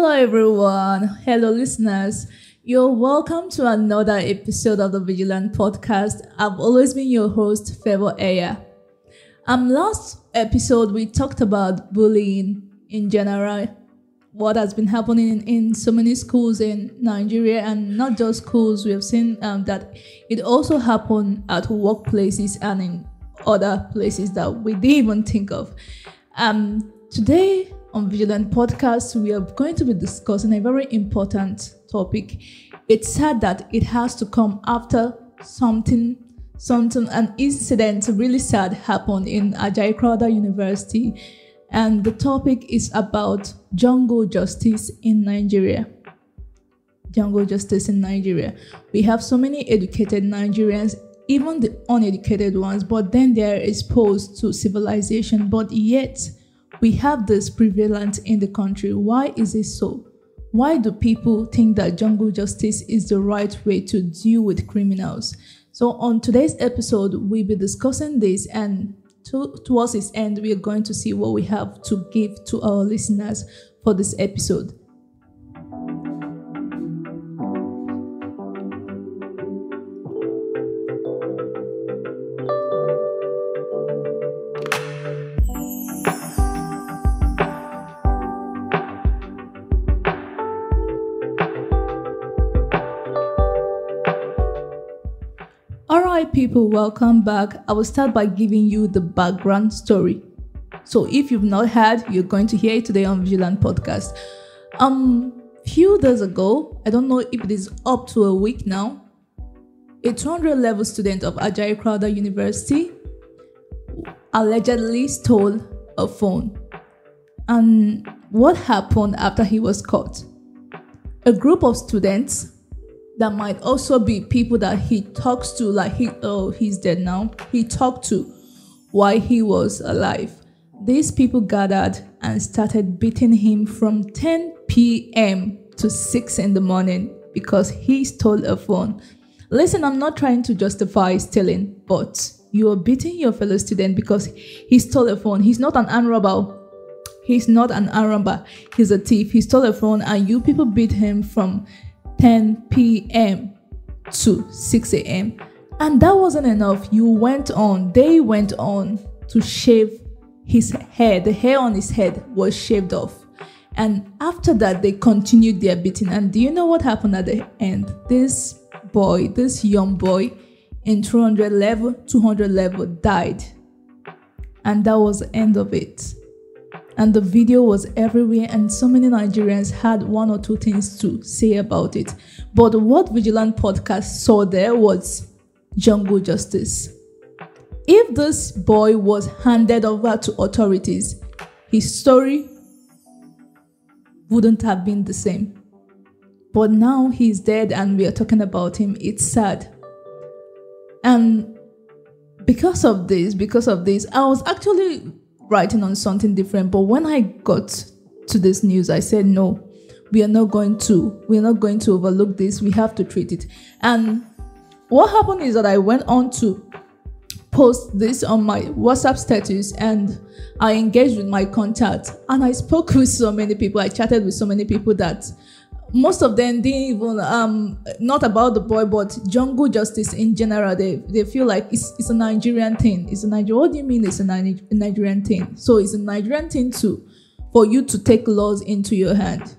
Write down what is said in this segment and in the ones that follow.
Hello, everyone. Hello, listeners. You're welcome to another episode of the Veegilant podcast. I've always been your host, Favor Eya. Last episode, we talked about bullying in general, what has been happening in so many schools in Nigeria, and not just schools. We have seen that it also happened at workplaces and in other places that we didn't even think of. Today on Veegilant Podcast, we are going to be discussing a very important topic. It's sad that it has to come after an incident really sad happened in Ajayi Crowther University, and the topic is about jungle justice in Nigeria. Jungle justice in Nigeria. We have so many educated Nigerians, even the uneducated ones, but then they are exposed to civilization, but yet we have this prevalent in the country. Why is it so? Why do people think that jungle justice is the right way to deal with criminals? So on today's episode, we'll be discussing this, and towards its end, we are going to see what we have to give to our listeners for this episode. Alright people, welcome back. I will start by giving you the background story. So if you've not heard, you're going to hear it today on Veegilant Podcast. Few days ago, I don't know if it is up to a week now, a 200 level student of Ajayi Crowther University allegedly stole a phone. And what happened after he was caught? A group of students that might also be people that he talks to, like he's dead now, he talked to while he was alive. These people gathered and started beating him from 10 p.m. to 6 in the morning because he stole a phone. Listen, I'm not trying to justify stealing, but you are beating your fellow student because he stole a phone. He's not an armed robber. He's not an armed robber. He's a thief. He stole a phone, and you people beat him from 10 p.m. to 6 a.m. And that wasn't enough. They went on to shave his hair. The hair on his head was shaved off. And after that, they continued their beating. And do you know what happened at the end? This young boy in 200 level died. And that was the end of it. And the video was everywhere, and so many Nigerians had one or two things to say about it. But what Veegilant Podcast saw there was jungle justice. If this boy was handed over to authorities, his story wouldn't have been the same. But now he's dead and we are talking about him. It's sad. And because of this, I was actually writing on something different, but when I got to this news, I said no, we are not going to overlook this. We have to treat it. And what happened is that I went on to post this on my WhatsApp status, and I engaged with my contact, and I spoke with so many people. I chatted with so many people that most of them didn't even not about the boy, but jungle justice in general. They feel like it's a Nigerian thing. What do you mean it's a Nigerian thing? So it's a Nigerian thing for you to take laws into your hand.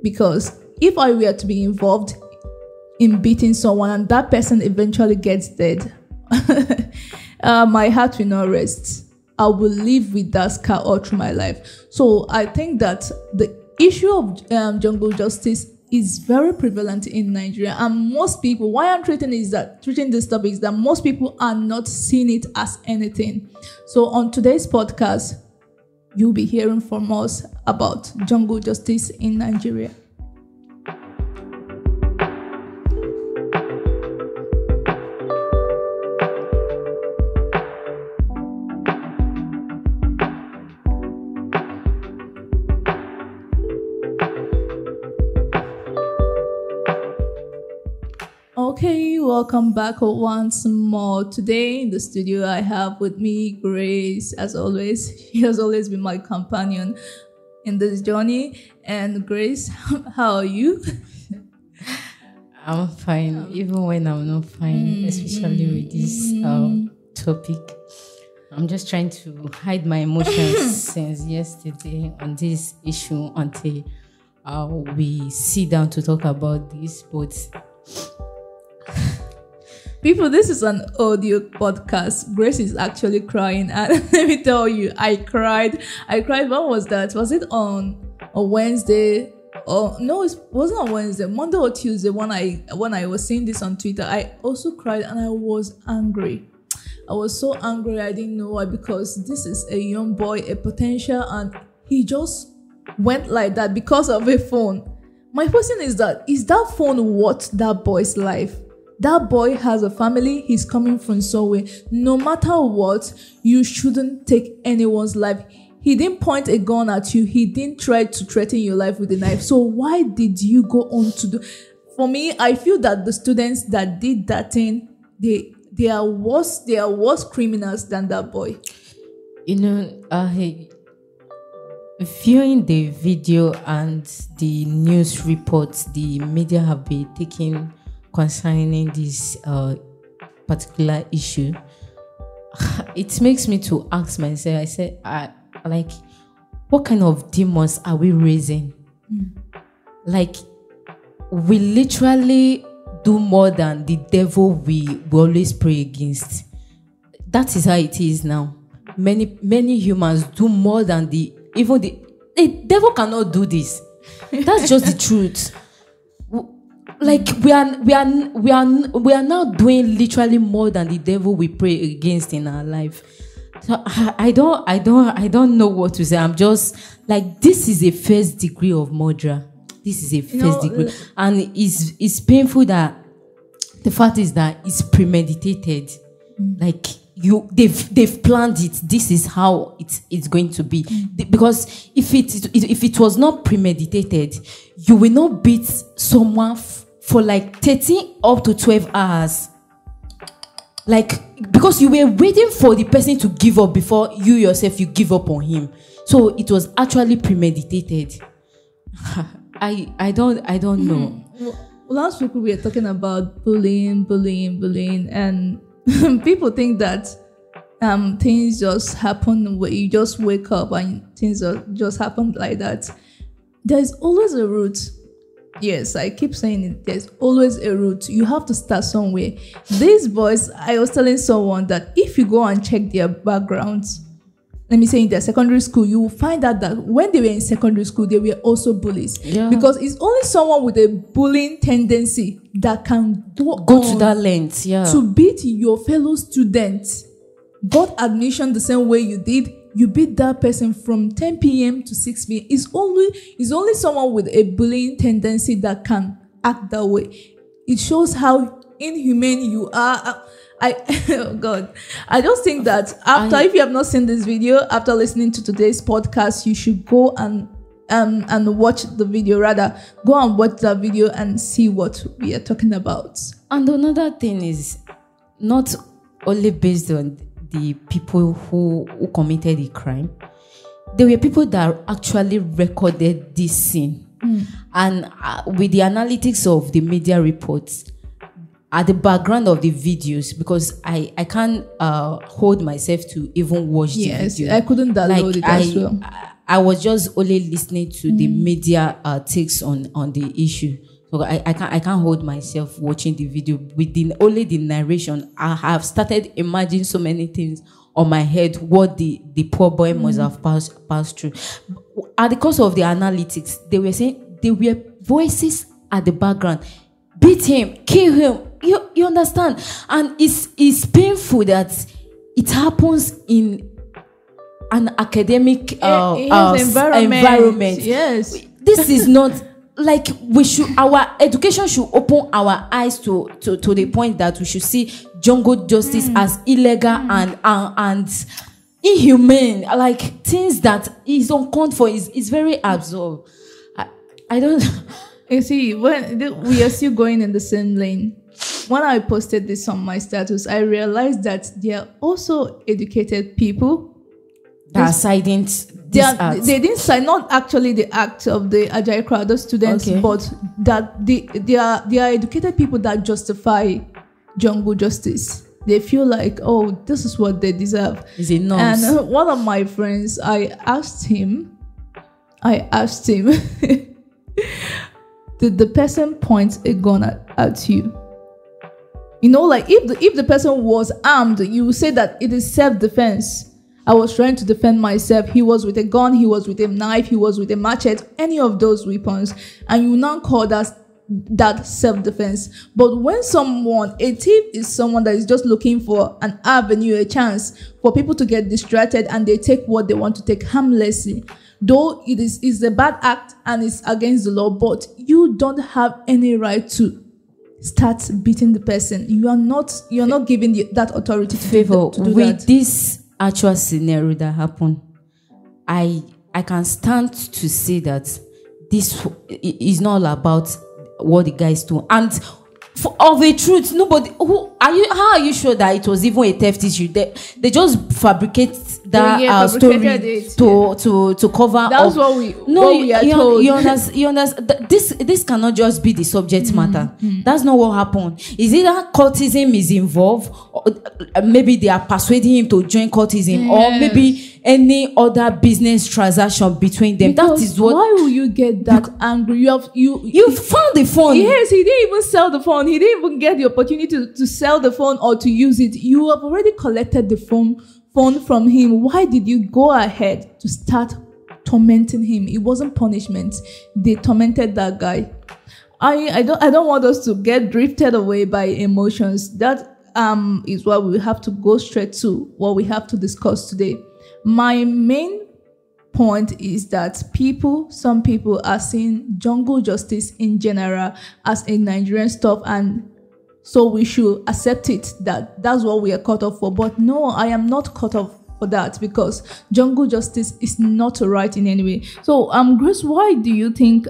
Because if I were to be involved in beating someone and that person eventually gets dead, my heart will not rest. I will live with that scar all through my life. So I think that the issue of jungle justice is very prevalent in Nigeria, and most people, why I'm treating this topic is that most people are not seeing it as anything. So on today's podcast, you'll be hearing from us about jungle justice in Nigeria. Okay, welcome back once more. Today in the studio, I have with me Grace. As always, she has always been my companion in this journey. And Grace, how are you? I'm fine, even when I'm not fine, especially with this topic. I'm just trying to hide my emotions since yesterday on this issue until we sit down to talk about this. But people, this is an audio podcast. Grace is actually crying, and let me tell you, I cried. When was that? Was it on a Wednesday? Oh no, it wasn't on Wednesday, Monday or Tuesday. When I was seeing this on Twitter, I also cried and I was angry. I was so angry. I didn't know why, because this is a young boy, a potential, and he just went like that because of a phone. My question is that phone worth that boy's life? That boy has a family. He's coming from somewhere. No matter what, you shouldn't take anyone's life. He didn't point a gun at you. He didn't try to threaten your life with a knife. So why did you go on to do? For me, I feel that the students that did that thing, they are worse criminals than that boy. Viewing the video and the news reports the media have been taking concerning this particular issue, it makes me to ask myself, I said, like, what kind of demons are we raising? Like, we literally do more than the devil we always pray against. That is how it is now. Many humans do more than the devil cannot do this. That's just the truth. Like, we are now doing literally more than the devil we pray against in our life. So I don't know what to say. I'm just like, this is a first degree of murder. This is a first degree, and it's painful that the fact is that it's premeditated. Like, they've planned it. This is how it's going to be. Because if it was not premeditated, you will not beat someone for like 13 up to 12 hours. Like, because you were waiting for the person to give up before you yourself, you give up on him. So it was actually premeditated. I don't know. Last week we were talking about bullying, and people think that things just happen where you just wake up and things just happen like that. There's always a route. Yes, I keep saying it. There's always a route. You have to start somewhere. These boys, I was telling someone that if you go and check their backgrounds, let me say in their secondary school, you will find out that when they were in secondary school, they were also bullies. Yeah. Because it's only someone with a bullying tendency that can go to that length, to beat your fellow students. Got admission the same way you did. You beat that person from 10 p.m. to 6 p.m. It's only someone with a bullying tendency that can act that way. It shows how inhumane you are. Oh God. I just think that if you have not seen this video, after listening to today's podcast, you should go and watch the video. Rather, go and watch that video and see what we are talking about. And another thing is not only based on the people who committed the crime. There were people that actually recorded this scene. And with the analytics of the media reports, at the background of the videos, because I can't hold myself to even watch the video. I couldn't download it as well. I was just only listening to the media takes on the issue. So I can't hold myself watching the video with only the narration. I have started imagining so many things on my head what the poor boy must have passed through. At the course of the analytics, they were saying there were voices at the background. Beat him, kill him. You understand? And it's painful that it happens in an academic environment. Yes. This is not like our education should open our eyes to the point that we should see jungle justice as illegal and inhumane, like things that is uncalled for. Is very absurd. I don't. You see, when we are still going in the same lane. When I posted this on my status, I realized that there are also educated people They are siding they didn't side, not actually the act of the Ajayi Crowther students, but that they are educated people that justify jungle justice. They feel like, oh, this is what they deserve. Is it not? And one of my friends, I asked him, did the person point a gun at you? You know, like if the person was armed, you would say that it is self-defense. I was trying to defend myself. He was with a gun, he was with a knife, he was with a machete, any of those weapons, and you now call that self-defense. But when a thief is someone that is just looking for an avenue, a chance for people to get distracted, and they take what they want to take harmlessly, though it's a bad act and it's against the law, but you don't have any right to start beating the person. You're not given that authority to do with that. This actual scenario that happened, I can stand to say that this is not all about what the guys do. And of a truth, nobody how are you sure that it was even a theft issue? They just fabricate that story to cover. That's up. What we are told. You understand? This cannot just be the subject matter. That's not what happened. Is it that cultism is involved? Or maybe they are persuading him to join cultism, or maybe any other business transaction between them. Because that is what. Why will you get that angry? You found the phone. Yes, he didn't even sell the phone. He didn't even get the opportunity to sell the phone or to use it. You have already collected the phone from him. Why did you go ahead to start tormenting him? It wasn't punishment. They tormented that guy. I don't want us to get drifted away by emotions. That is why we have to go straight to what we have to discuss today. My main point is that some people are seeing jungle justice in general as a Nigerian stuff, and so we should accept it, that's what we are cut off for. But no, I am not cut off for that, because jungle justice is not right in any way. So, Grace, why do you think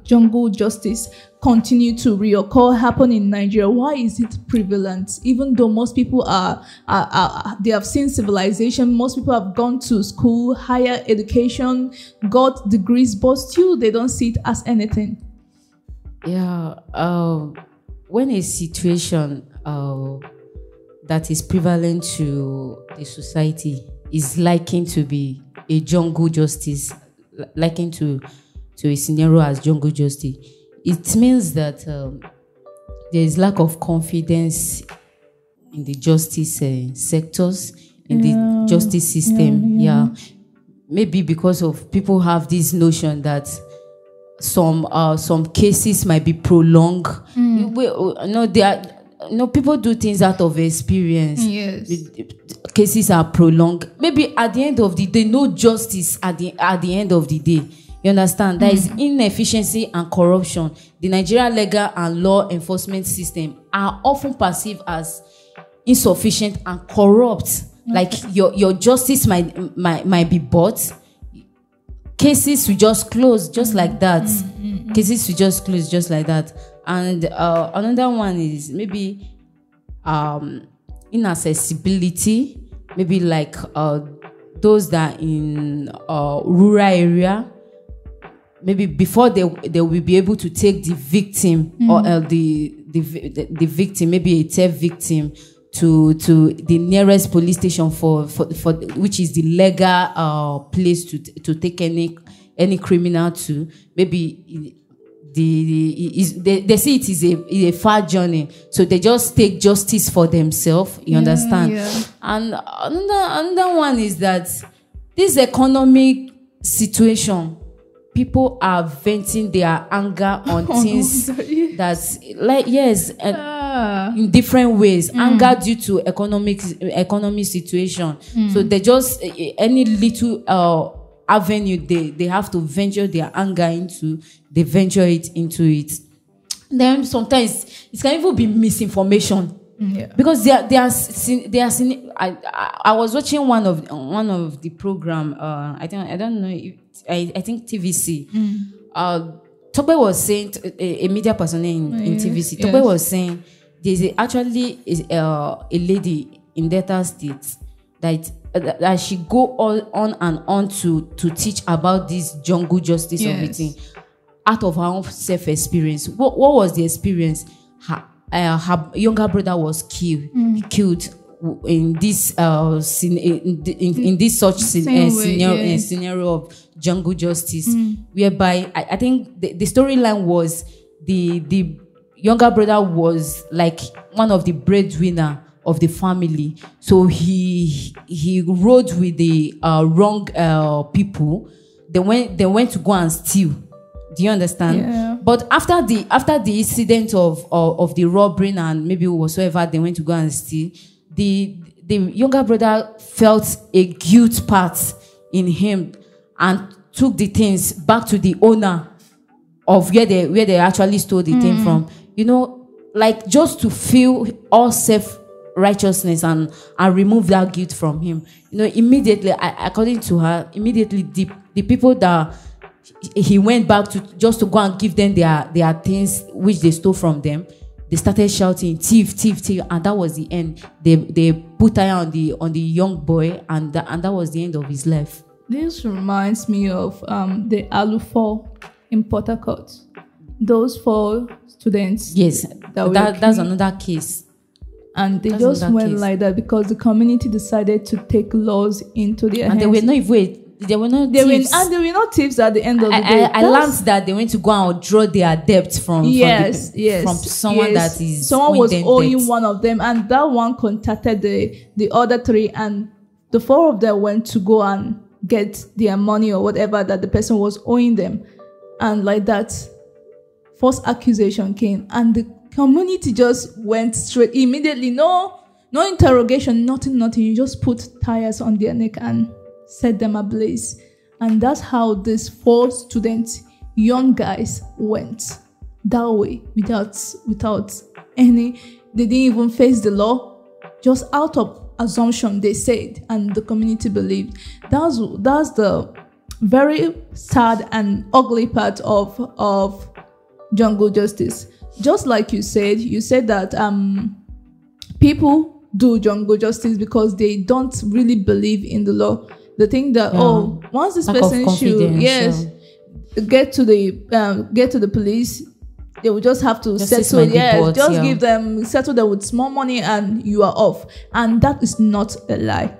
jungle justice continue to happen in Nigeria? Why is it prevalent? Even though most people they have seen civilization, most people have gone to school, higher education, got degrees, but still they don't see it as anything. Yeah. When a situation that is prevalent to the society is likened to be a jungle justice, likened to a scenario as jungle justice, it means that there is lack of confidence in the justice sectors, in the justice system. Yeah. Maybe because of people have this notion that some cases might be prolonged. People do things out of experience. Yes. Cases are prolonged. Maybe at the end of the day, no justice at the end of the day. You understand? There is inefficiency and corruption. The Nigerian legal and law enforcement system are often perceived as insufficient and corrupt. Like your justice might be bought. Cases will just close just like that. Cases will just close just like that. And another one is maybe inaccessibility. Maybe like those that are in rural area. Maybe before they will be able to take the victim or the victim, maybe a theft victim, to the nearest police station for which is the legal place to take any criminal to. Maybe they see it is a far journey, so they just take justice for themselves. You understand? Yeah. And another one is that this economic situation, people are venting their anger on things that's like in different ways. Anger due to economic situation. So they just any little avenue they have to venture their anger into, they venture it into it. Then sometimes it can even be misinformation. Because they are I was watching one of the program. I don't know if I think TVC. Tope was saying a media person in TVC. Tope was saying there's actually a lady in Delta State that that she go all on and on to teach about this jungle justice everything out of her own self experience. What was the experience? Her younger brother was killed in this in this such scenario of jungle justice, whereby I think the storyline was the younger brother was like one of the breadwinner of the family, so he rode with the wrong people. They went to go and steal. Do you understand? Yeah. But after the incident of the robbery and maybe whatsoever they went to go and steal, the younger brother felt a guilt part in him and took the things back to the owner of where they actually stole the thing from. You know, like just to feel all self-righteousness and remove that guilt from him. You know, immediately, according to her, immediately the people that he went back to just to go and give them their things which they stole from them, they started shouting thief, thief, thief, and that was the end. They put tire on the young boy, and that was the end of his life. This reminds me of the Alufo in Port Harcourt. Those 4 students. Yes, that's another case. And they just went like that because the community decided to take laws into their hands. And they were not even. They were not thieves. And they were not thieves at the end of the day. I learned that they went to go and draw their debt from someone that is someone was owing debt. One of them, and that one contacted the other 3, and the 4 of them went to go and get their money or whatever that the person was owing them. And like that, false accusation came, and the community just went straight immediately. No interrogation, nothing. You just put tires on their neck and set them ablaze. And that's how these 4 students, young guys, went that way without any. They didn't even face the law, just out of assumption they said, and the community believed. That's the very sad and ugly part of jungle justice. Just like you said that people do jungle justice because they don't really believe in the law. They think that once this person should get to the police, they will just have to settle. Give them settle them with small money and you are off. And that is not a lie.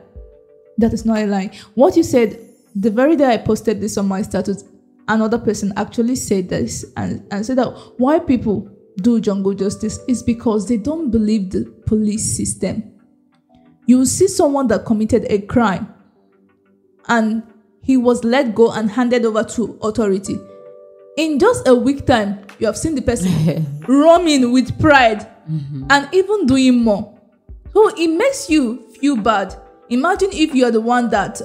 That is not a lie. What you said the very day I posted this on my status, another person actually said this and said that why people do jungle justice is because they don't believe the police system. You will see someone that committed a crime and he was let go and handed over to authority. In just a week time, you have seen the person roaming with pride and even doing more. So it makes you feel bad. Imagine if you are the one that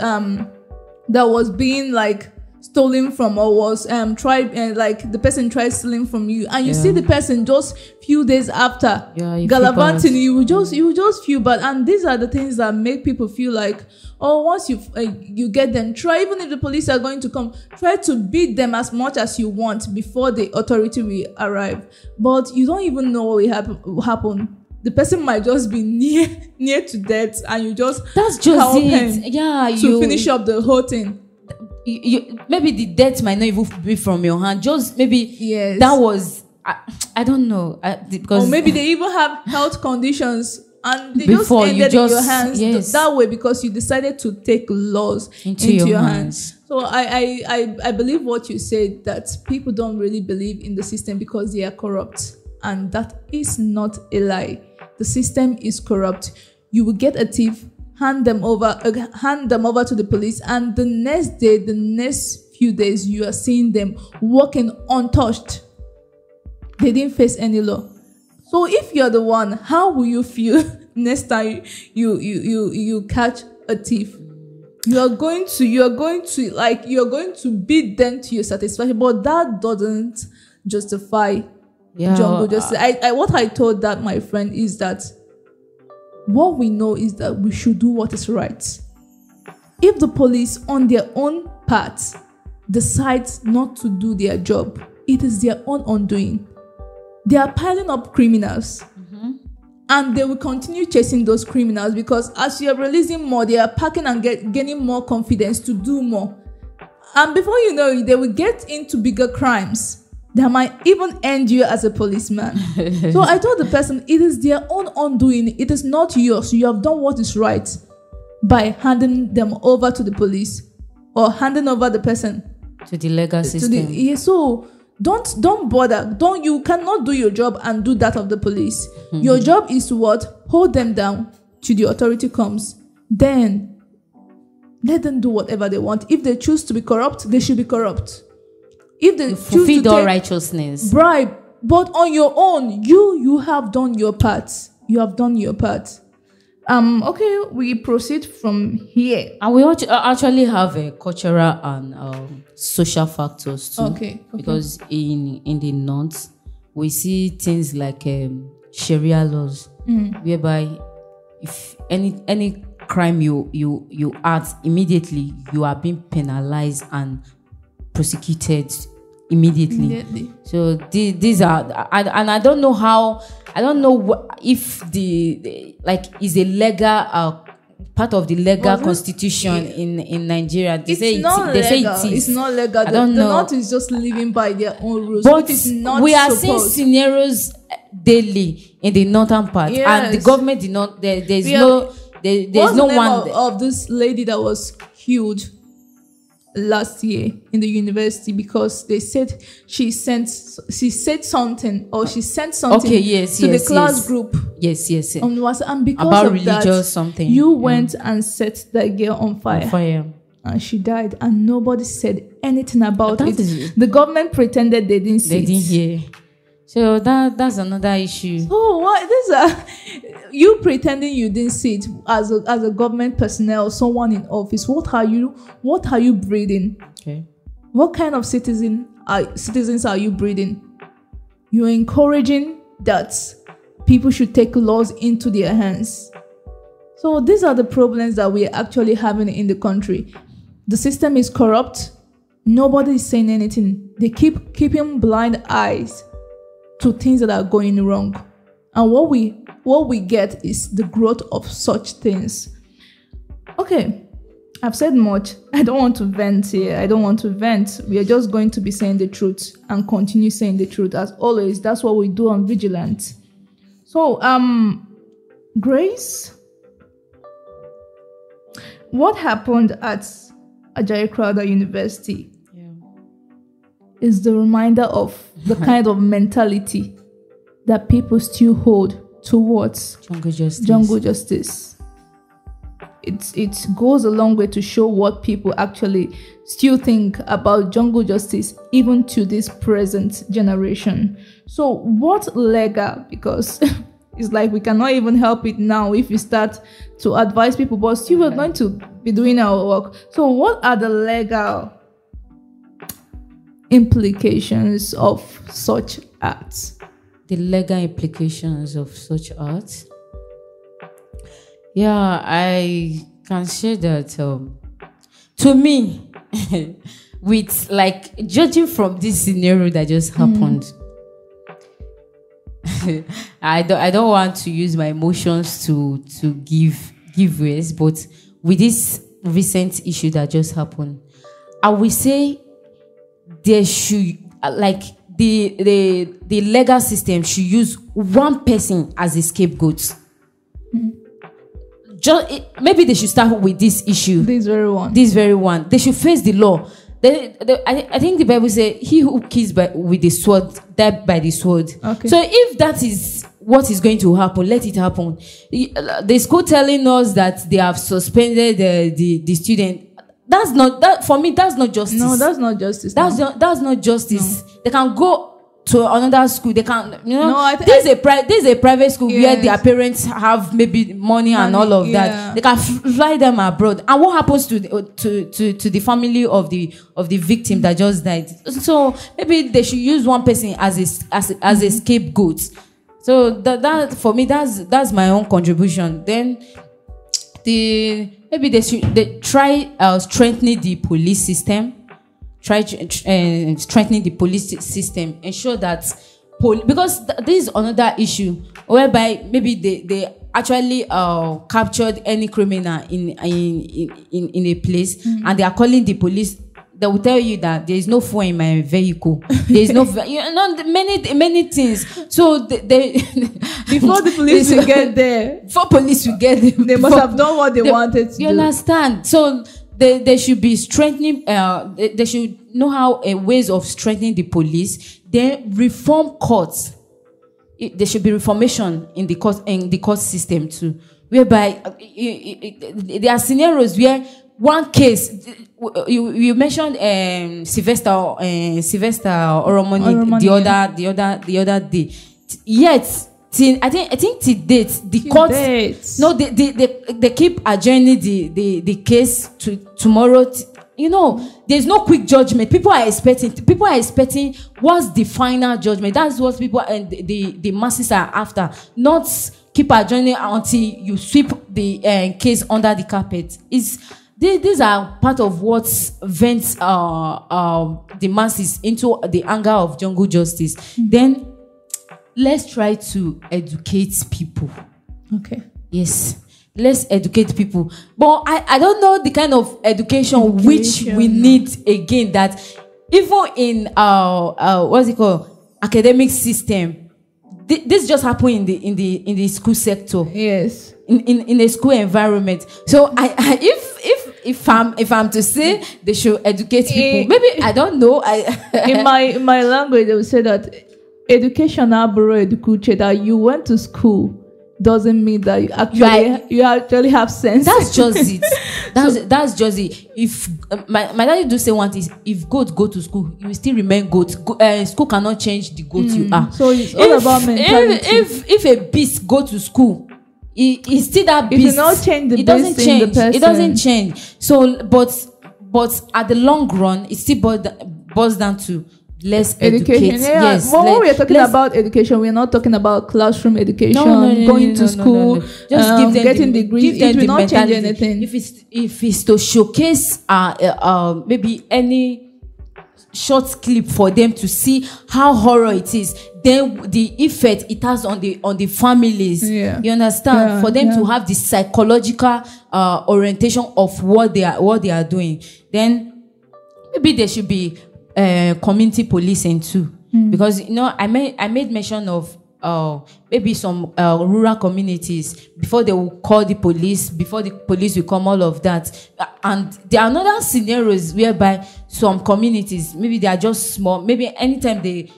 was being like stolen from, or was like the person tried stealing from you, and you see the person just few days after gallivanting, you will just feel bad. And these are the things that make people feel like, once you get them, try, even if the police are going to come, try to beat them as much as you want before the authority will arrive. But you don't even know what will happen. The person might just be near to death, and you just help him to finish up the whole thing. Maybe the death might not even be from your hand. Just maybe that was I don't know, because or maybe they even have health conditions and they just ended in your hands that way because you decided to take laws into your hands. So I believe what you said, that people don't really believe in the system because they are corrupt, and that is not a lie. The system is corrupt. You will get a thief, hand them over to the police, and the next day, the next few days, you are seeing them walking untouched. They didn't face any law. So if you're the one, how will you feel next time you catch a thief? You're going to beat them to your satisfaction, but that doesn't justify jungle justice. What I told that my friend is that what we know is that we should do what is right. If the police on their own part decides not to do their job, it is their own undoing. They are piling up criminals, And they will continue chasing those criminals because as you are releasing more, they are packing and gaining more confidence to do more. And before you know it, they will get into bigger crimes that might even end you as a policeman. So I told the person, it is their own undoing. It is not yours. You have done what is right by handing them over to the police or handing over the person to the legal system. So don't bother. You cannot do your job and do that of the police. Your job is to what? Hold them down till the authority comes. Then let them do whatever they want. If they choose to be corrupt, they should be corrupt. If they choose to take righteousness, bribe, but on your own, you have done your part. You have done your part. Okay, we proceed from here. And we actually have a cultural and social factors too. Okay. Because in the north, we see things like Sharia laws, whereby if any crime you act, immediatτι, you are being penalized and prosecuted immediately. So these are, and I don't know how, I don't know if the is a legal part of the legal constitution in Nigeria. They say it is. It's not legal. I don't know. The North is just living by their own rules. But we are seeing scenarios daily in the northern part, and the government did not. There's no one of this lady that was killed last year in the university because they said she sent something to the class group. Yes. And because about of religious that, something, you went and set that girl on fire. And she died, and nobody said anything about it. The government pretended they didn't see it. They didn't hear. So that's another issue. Oh, what? You pretending you didn't see it as a government personnel, someone in office. What are you breeding? Okay. What kind of citizens are you breeding? You're encouraging that people should take laws into their hands. So these are the problems that we're actually having in the country. The system is corrupt. Nobody is saying anything. They keep keeping blind eyes to things that are going wrong. And what we get is the growth of such things. Okay, I've said much. I don't want to vent here. We are just going to be saying the truth and continue saying the truth as always. That's what we do on Veegilant. So, Grace, what happened at Ajayi Crowther University is the reminder of the kind of mentality that people still hold towards jungle justice. It goes a long way to show what people actually still think about jungle justice, even to this present generation. So what legal, because it's like we cannot even help it now if we start to advise people, but still we're going to be doing our work. So what are the legal implications of such acts? The legal implications of such acts? Yeah, I can say that to me, with judging from this scenario that just happened, I don't want to use my emotions to give ways, but with this recent issue that just happened, I will say there should the legal system should use one person as a scapegoat. Maybe they should start with this issue. This very one. They should face the law. I think the Bible says, "He who kills with the sword, died by the sword." Okay. So if that is what is going to happen, let it happen. The school telling us that they have suspended the student. That's not for me. That's not justice. No, that's not justice. That's not justice. No. They can go to another school. They can, there's a private school where their parents have maybe money and all of that. They can fly them abroad. And what happens to the family of the victim that just died? So maybe they should use one person as a scapegoat. So that for me, that's my own contribution. Then maybe they try strengthening the police system. Try strengthening the police system. Ensure that because this is another issue whereby maybe they actually captured any criminal in a place, and they are calling the police. They will tell you that there is no fuel in my vehicle. There is no, many things. So they before the police will get there, before police will get there, they must have done what they wanted to do. You understand? So they should be strengthening. They should know how ways of strengthening the police. Then reform courts. There should be reformation in the court system too, whereby there are scenarios where one case, you mentioned Sylvester Oromoni the other day. Yet I think to date the court they keep adjourning the case to tomorrow. There's no quick judgment. People are expecting what's the final judgment. That's what people and the masses are after. Not keep adjourning until you sweep the case under the carpet. These are part of what vents the masses into the anger of jungle justice. Then let's try to educate people. Okay. Yes. Let's educate people. But I don't know the kind of education which we need again, that even in what's it called, academic system, this just happened in the school sector. Yes. In a school environment. So if I'm to say they should educate people, maybe I don't know. In my language they will say that education that you went to school doesn't mean that you actually have sense. That's just it. That's just it. If my daddy do say one thing, if goat go to school, you will still remain goat. School cannot change the goat you are. So it's all about mentality. If a beast go to school, it's still that beast. It will not change the beast. It doesn't change. In the person. It doesn't change. So, but at the long run, it still boils down to less education. Yes. Well, when we are talking about education, we are not talking about classroom education, going to school, just give them getting degrees. It will not change anything. If it's to showcase maybe any short clip for them to see how horror it is, then the effect it has on the families. Yeah. You understand? For them to have the psychological orientation of what they are doing, then maybe there should be community policing too, because I made mention of maybe some rural communities, before they will call the police, before the police will come, all of that. And there are other scenarios whereby some communities, maybe they are just small, maybe anytime they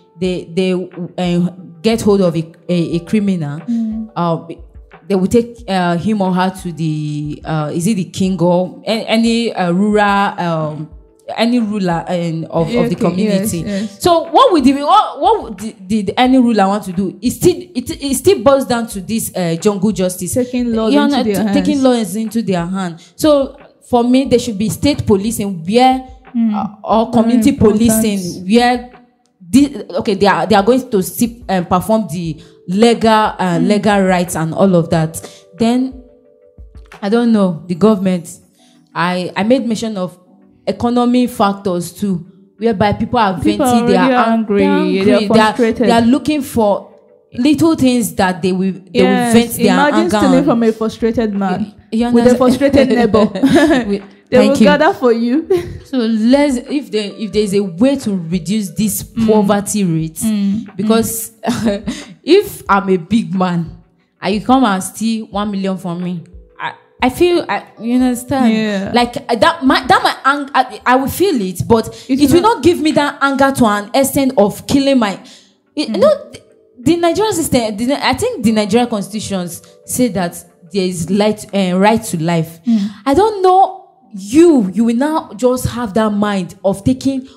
get hold of a criminal, they will take him or her to the is it the king or any rural any ruler of the community. Yes. So what would any ruler want to do? It still boils down to this jungle justice, taking laws into their hands. So for me, there should be state policing where or community policing where they are going to perform the legal rights and all of that. Then I don't know, the government. I made mention of economy factors too, whereby people are venting, they are angry, they are frustrated. They are looking for little things that they will vent their anger. Imagine stealing from a frustrated man with a frustrated neighbor. They will gather for you. So if there is a way to reduce this poverty rate, because if I'm a big man and you come and steal 1 million from me, I feel, you understand? Yeah. Like that my anger, I will feel it, but it will not give me that anger to an extent of killing my. The Nigerian system. I think the Nigerian constitutions say that there is right to life. I don't know. You will now just have that mind of taking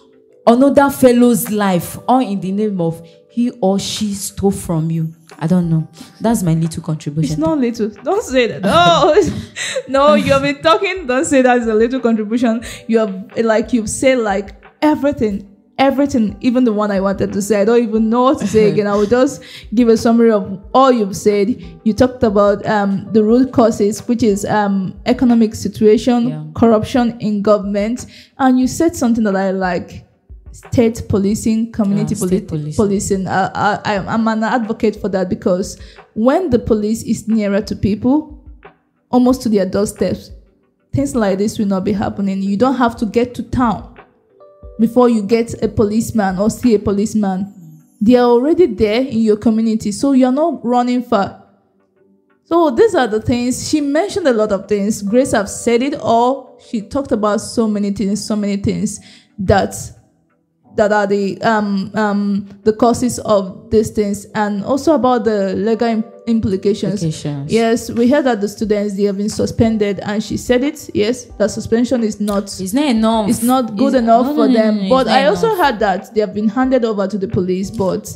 another fellow's life, all in the name of he or she stole from you. I don't know. That's my little contribution. It's not little. Don't say that. No, you have been talking. Don't say that is a little contribution. You've said like everything, even the one I wanted to say. I don't even know what to say again. I will just give a summary of all you've said. You talked about the root causes, which is economic situation, corruption in government, and you said something that I like. state policing, community state policing. I'm an advocate for that, because when the police is nearer to people, almost to their doorsteps, things like this will not be happening. You don't have to get to town before you get a policeman or see a policeman. They are already there in your community, so you're not running far. So these are the things. She mentioned a lot of things. Grace have said it all. She talked about so many things that are the causes of these things, and also about the legal implications. Yes, we heard that the students, they have been suspended, and she said it. Yes, the suspension is not. It's not enough. It's not good enough for them. But I also heard that they have been handed over to the police. But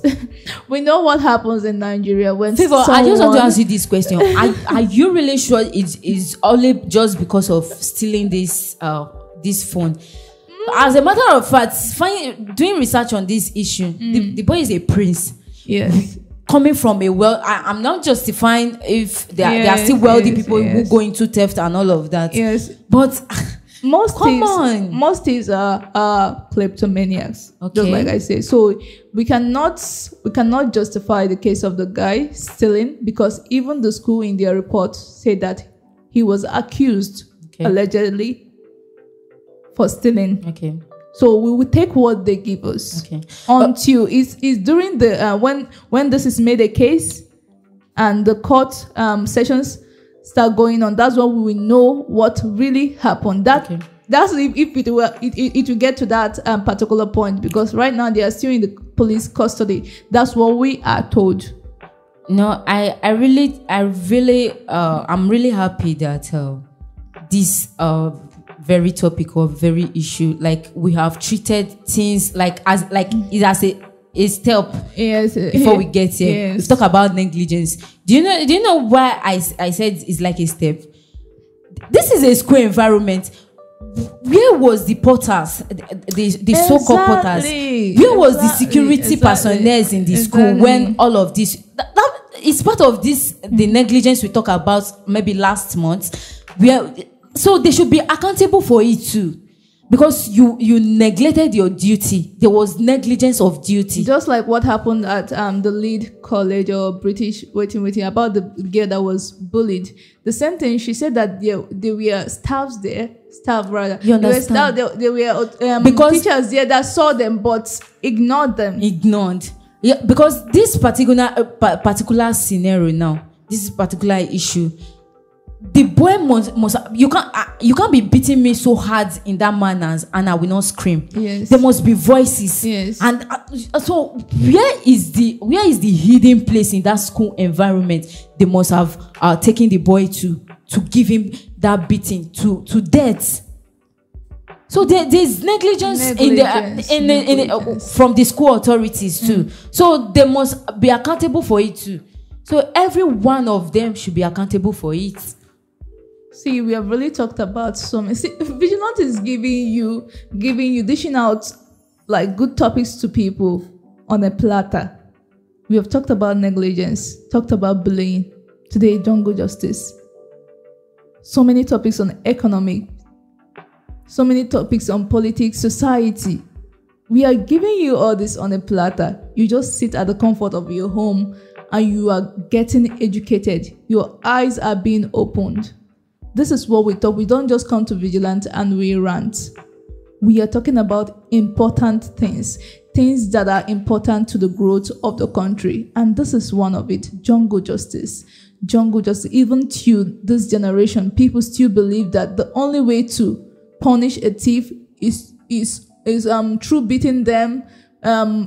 we know what happens in Nigeria when. Favor, I just want to ask you this question: Are you really sure it is only just because of stealing this phone? As a matter of fact, doing research on this issue, the boy is a prince. Yes. Coming from I'm not justifying if there are still wealthy people who go into theft and all of that. Yes. But most thieves are kleptomaniacs. Okay. Just like I say. So we cannot justify the case of the guy stealing, because even the school in their report said that he was accused allegedly for stealing. Okay. So we will take what they give us. Okay. Until it's during the when this is made a case and the court sessions start going on. That's when we will know what really happened. That's if it will get to that particular point, because right now they are still in the police custody. That's what we are told. No, I'm really happy that this very topic or very issue, like we have treated things like it as a step. Yes. Before we get here, yes. Let's talk about negligence. Do you know why I said it's like a step? This is a school environment. Where was the porters, the so-called porters? Where was the security personnel in the school when all of this? That is part of this, the negligence we talked about maybe last month. So they should be accountable for it too, because you neglected your duty. There was negligence of duty. Just like what happened at the Lead College or British waiting about the girl that was bullied. The same thing. She said that there were staffs there. You understand? There were because teachers there that saw them but ignored them. Yeah, because this particular scenario now, this particular issue, the boy must you can't be beating me so hard in that manner and I will not scream. Yes. There must be voices. Yes. And so where is the hidden place in that school environment they must have taken the boy to give him that beating to death? So there's negligence from the school authorities too. So they must be accountable for it too. So every one of them should be accountable for it. See, we have really talked about some. See, Veegilant is giving you, dishing out like good topics to people on a platter. We have talked about negligence, talked about bullying. Today, jungle justice. So many topics on economic. So many topics on politics, society. We are giving you all this on a platter. You just sit at the comfort of your home and you are getting educated. Your eyes are being opened. This is what we talk. We don't just come to Veegilant and we rant. We are talking about important things that are important to the growth of the country. And this is one of it, jungle justice. Jungle justice. Even to this generation, people still believe that the only way to punish a thief is through beating them,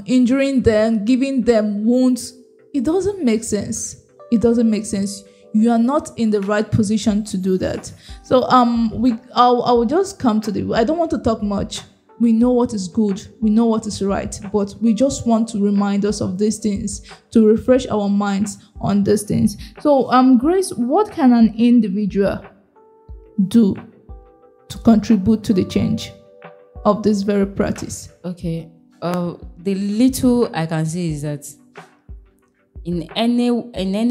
injuring them, giving them wounds. It doesn't make sense. It doesn't make sense. You are not in the right position to do that. So I will just come to I don't want to talk much. We know what is good. We know what is right. But we just want to remind us of these things, to refresh our minds on these things. So Grace, what can an individual do to contribute to the change of this very practice? Okay. The little I can say is that in any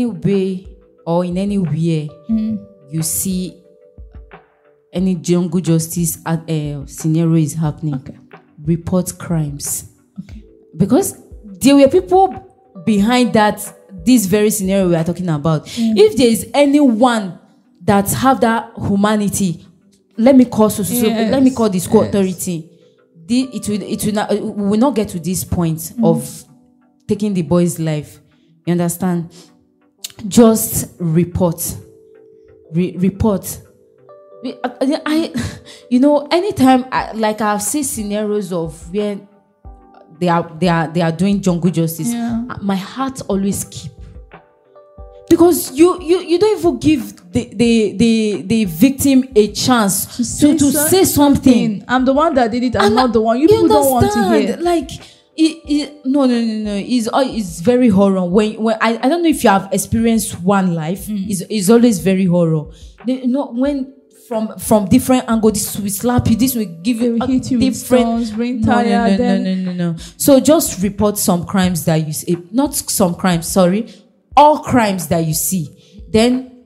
way or in anywhere you see any jungle justice scenario is happening, report crimes. Okay. Because there were people behind this very scenario we are talking about. If there is anyone that have that humanity, let me call let me call the school authority. We will not get to this point of taking the boy's life. You understand? Just report. Report. Anytime I've seen scenarios of where they are doing jungle justice, my heart always keep, because you don't even give the victim a chance to say something. I'm the one that did it. I'm not the one. You people don't want to hear. Like no. It's very horror. When I don't know if you have experienced one life. It's always very horror. When from different angles, this will slap you, this will give you hit you different with brain tire. No. So just report some crimes that you see. Not some crimes, sorry. All crimes that you see. Then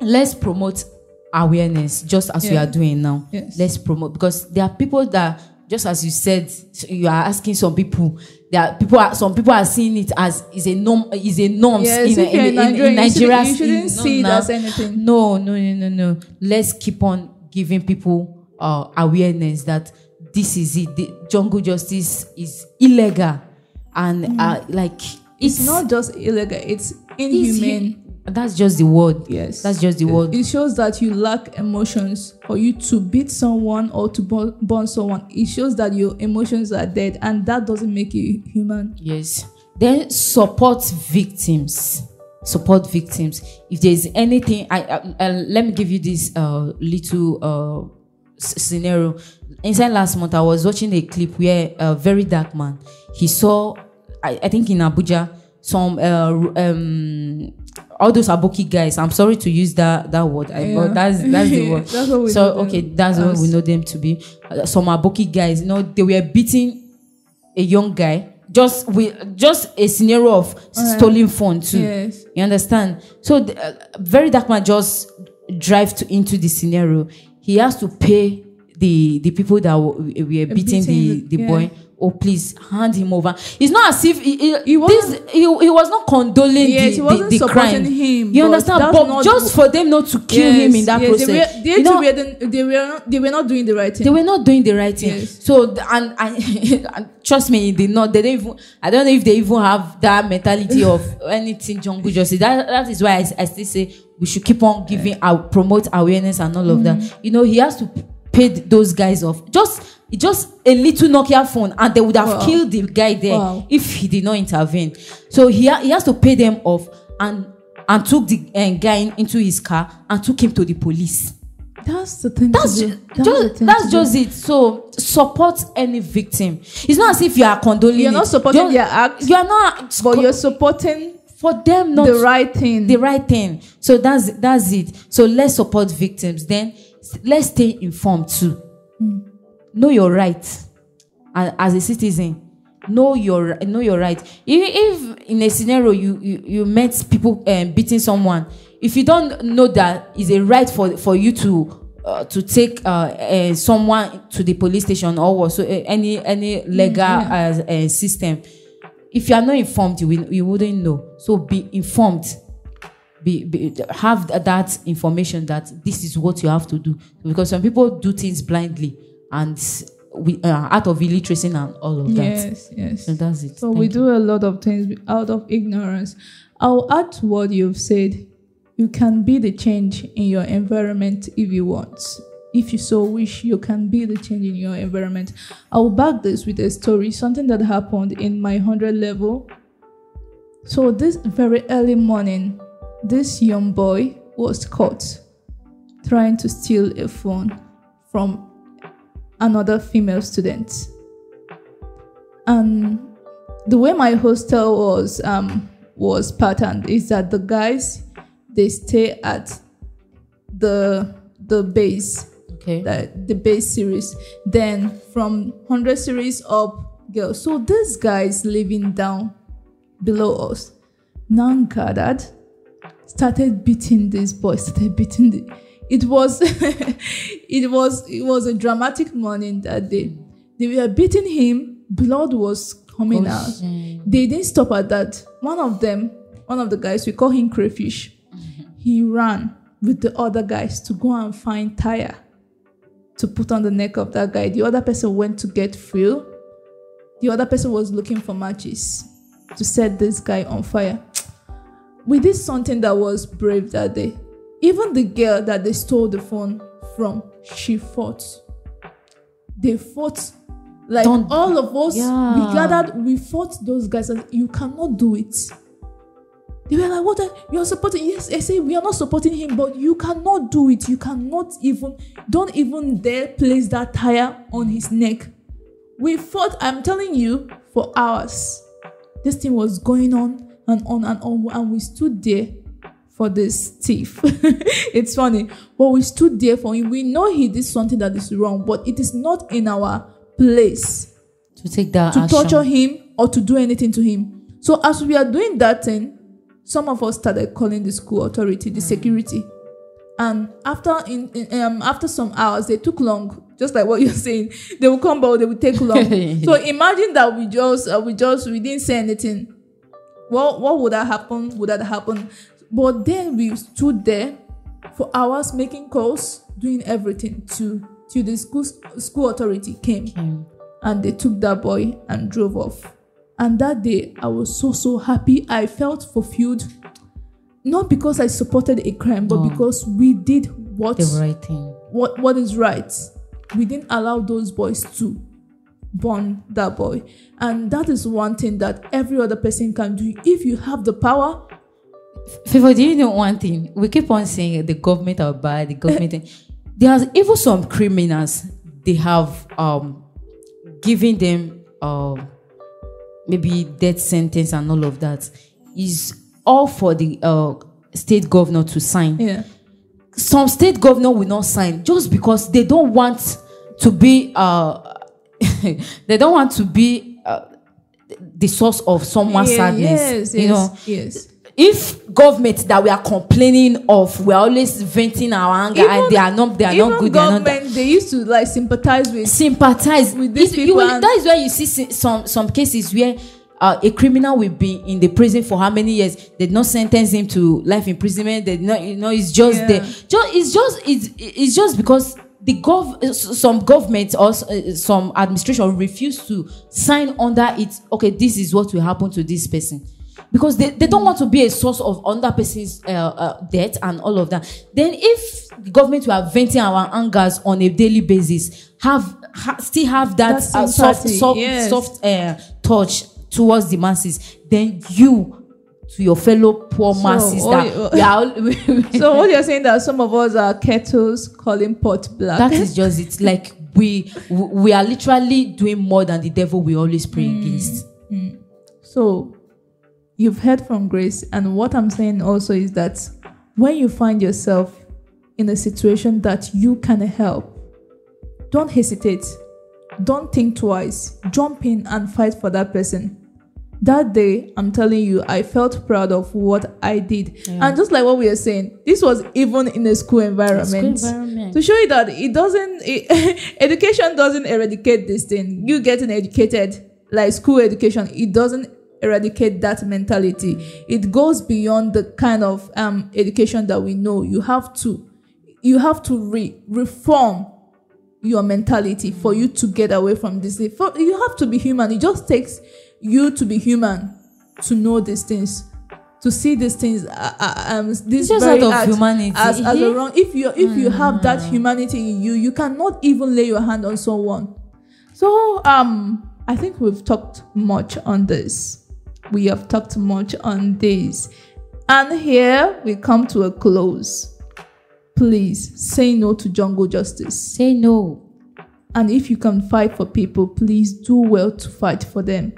let's promote awareness, just as we are doing now. Yes. Let's promote, because there are people that, just as you said, you are asking some people. Some people are seeing it as is a norm. Yes, in Nigeria. You shouldn't see it as anything. No. Let's keep on giving people awareness that this is it. The jungle justice is illegal, and it's not just illegal. It's inhumane. That's just the word. Yes. That's just the word. It shows that you lack emotions for you to beat someone or to burn someone. It shows that your emotions are dead, and that doesn't make you human. Yes. Then support victims. Support victims. If there's anything, let me give you this little scenario. Inside last month, I was watching a clip where a very dark man, he saw, I think in Abuja, some all those aboki guys. I'm sorry to use that word, but that's the word. That's what we know that's what we know them to be. Some aboki guys, they were beating a young guy. Just a scenario of stolen phone too. Yes. You understand? So very dark man just drive into the scenario. He has to pay the people that were beating the boy. Oh, please hand him over. It's not as if he was not condoling the crime. Him, you understand? But just for them not to kill him in that process. They were not doing the right thing. They were not doing the right thing. Yes. So and trust me, they don't even. I don't know if they even have that mentality of anything jungle justice. That is why I still say we should keep on giving promote awareness and all of that. He has to pay those guys off. Just a little Nokia phone, and they would have killed the guy there if he did not intervene. So he has to pay them off, and took the guy into his car and took him to the police. That's the thing. That's just it. So support any victim. It's not as if you are condoling. You're not supporting their act. You are not, but you're supporting for them not the right thing. The right thing. So that's it. So let's support victims. Then let's stay informed too. Know your right, and as a citizen, know your right. If in a scenario you met people beating someone, if you don't know that is a right for you to take someone to the police station or so any legal system, if you are not informed, you wouldn't know. So be informed. Have that information that this is what you have to do, because some people do things blindly and out of illiteracy and all of that. Yes. So that's it. So we do a lot of things out of ignorance. I'll add to what you've said. You can be the change in your environment if you want. If you so wish, you can be the change in your environment. I'll back this with a story, something that happened in my 100 level. So this very early morning, this young boy was caught trying to steal a phone from another female student. And the way my hostel was patterned is that the guys, they stay at the base, the base series. Then from 100 series up, girls. So these guys living down below us now gathered, started beating this boy, it was it was a dramatic morning that day. They were beating him. Blood was coming out. Shame. They didn't stop at that. One of the guys, we call him Crayfish. He ran with the other guys to go and find tire to put on the neck of that guy. The other person went to get fuel. The other person was looking for matches to set this guy on fire. We did something that was brave that day. Even the girl that they stole the phone from, she fought. They fought. Like all of us, we gathered, we fought those guys. And you cannot do it. They were like, what? You're supporting? Yes, I say we are not supporting him, but you cannot do it. You cannot even, don't even dare place that tire on his neck. We fought, I'm telling you, for hours. This thing was going on and on and on. And we stood there for this thief. It's funny. But we stood there for him. We know he did something that is wrong, but it is not in our place to take that to action. Torture him or to do anything to him. So as we are doing that thing, some of us started calling the school authority, the security. And after some hours, they took long, just like what you're saying. They will come, but they will take long. So imagine that we didn't say anything. What would that happen? Would that happen? But then we stood there for hours making calls, doing everything till the school authority came. And they took that boy and drove off. And that day, I was so happy. I felt fulfilled. Not because I supported a crime, but because we did the right thing. What is right. We didn't allow those boys to burn that boy. And that is one thing that every other person can do. If you have the power. Favor, do you know one thing? We keep on saying the government are bad, the government. There's even some criminals, they have given them maybe death sentence and all of that. Is all for the state governor to sign. Yeah. Some state governor will not sign just because they don't want to be they don't want to be the source of someone's sadness. Yes. If government that we are complaining of, we are always venting our anger, and they are not good. Government, they used to like sympathize with these people. That is why you see some cases where a criminal will be in the prison for how many years? They did not sentence him to life imprisonment. They did not, it's just there. It's just because some government or some administration refuse to sign under it. Okay, this is what will happen to this person. Because they don't want to be a source of another person's death and all of that. Then if the government were venting our angers on a daily basis, still have that soft touch towards the masses, then you, to your fellow poor masses. So what you're saying that some of us are kettles calling pot black. That is just it. Like we are literally doing more than the devil we always pray against. So you've heard from Grace, and what I'm saying also is that when you find yourself in a situation that you can help, don't hesitate. Don't think twice. Jump in and fight for that person. That day, I'm telling you, I felt proud of what I did. Yeah. And just like what we are saying, this was even in a school environment. To show you that education doesn't eradicate this thing. You getting educated, like school education, it doesn't eradicate that mentality. It goes beyond the kind of education that we know. You have to reform your mentality for you to get away from this. You have to be human. It just takes you to be human to know these things, to see these things this just very out of act humanity as a wrong. If you have that humanity in you, you cannot even lay your hand on someone. So I think we've talked much on this. We have talked much on this, and here we come to a close. Please say no to jungle justice. Say no. And if you can fight for people, please do well to fight for them.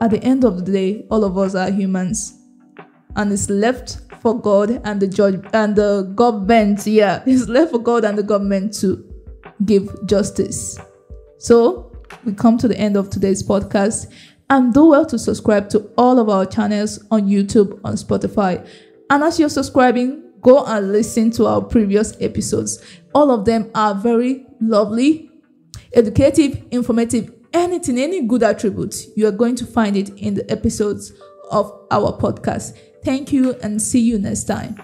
At the end of the day, all of us are humans, and it's left for God and the judge and the government. Yeah, it's left for God and the government to give justice. So we come to the end of today's podcast, and do well to subscribe to all of our channels on YouTube, on Spotify. And as you're subscribing, go and listen to our previous episodes. All of them are very lovely. educative, informative, anything, any good attributes, you are going to find it in the episodes of our podcast. Thank you and see you next time.